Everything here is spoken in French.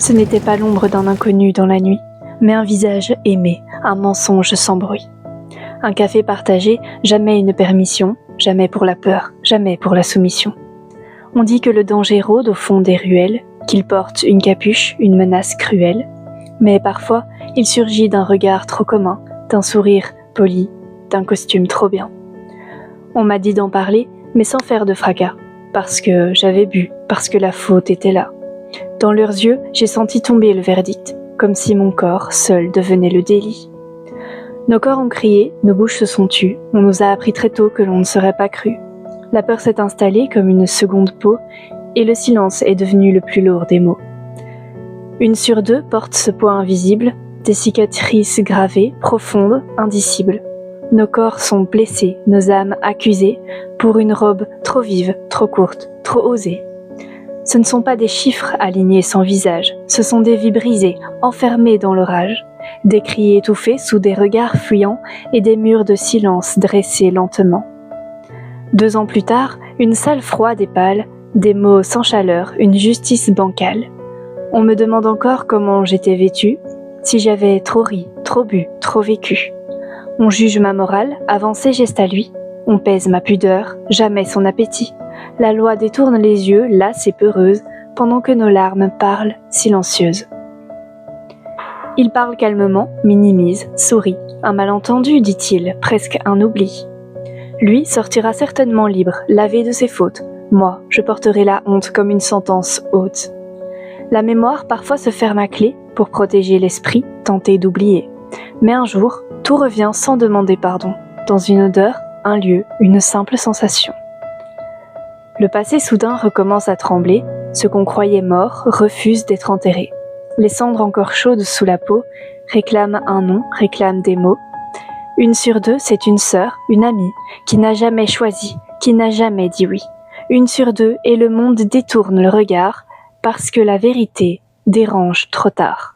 Ce n'était pas l'ombre d'un inconnu dans la nuit, mais un visage aimé, un mensonge sans bruit. Un café partagé, jamais une permission, jamais pour la peur, jamais pour la soumission. On dit que le danger rôde au fond des ruelles, qu'il porte une capuche, une menace cruelle, mais parfois il surgit d'un regard trop commun, d'un sourire poli, d'un costume trop bien. On m'a dit d'en parler, mais sans faire de fracas, parce que j'avais bu, parce que la faute était là. Dans leurs yeux, j'ai senti tomber le verdict, comme si mon corps seul devenait le délit. Nos corps ont crié, nos bouches se sont tues, on nous a appris très tôt que l'on ne serait pas cru. La peur s'est installée comme une seconde peau, et le silence est devenu le plus lourd des mots. Une sur deux porte ce poids invisible, des cicatrices gravées, profondes, indicibles. Nos corps sont blessés, nos âmes accusées, pour une robe trop vive, trop courte, trop osée. Ce ne sont pas des chiffres alignés sans visage, ce sont des vies brisées, enfermées dans l'orage, des cris étouffés sous des regards fuyants et des murs de silence dressés lentement. 2 ans plus tard, une salle froide et pâle, des mots sans chaleur, une justice bancale. On me demande encore comment j'étais vêtue, si j'avais trop ri, trop bu, trop vécu. On juge ma morale, avant ses gestes à lui, on pèse ma pudeur, jamais son appétit. La loi détourne les yeux, lasse et peureuse, pendant que nos larmes parlent silencieuses. Il parle calmement, minimise, sourit. Un malentendu, dit-il, presque un oubli. Lui sortira certainement libre, lavé de ses fautes. Moi, je porterai la honte comme une sentence haute. La mémoire parfois se ferme à clé pour protéger l'esprit, tenter d'oublier. Mais un jour, tout revient sans demander pardon, dans une odeur, un lieu, une simple sensation. Le passé soudain recommence à trembler, ce qu'on croyait mort refuse d'être enterré. Les cendres encore chaudes sous la peau réclament un nom, réclament des mots. 1 sur 2, c'est une sœur, une amie, qui n'a jamais choisi, qui n'a jamais dit oui. 1 sur 2, et le monde détourne le regard, parce que la vérité dérange trop tard.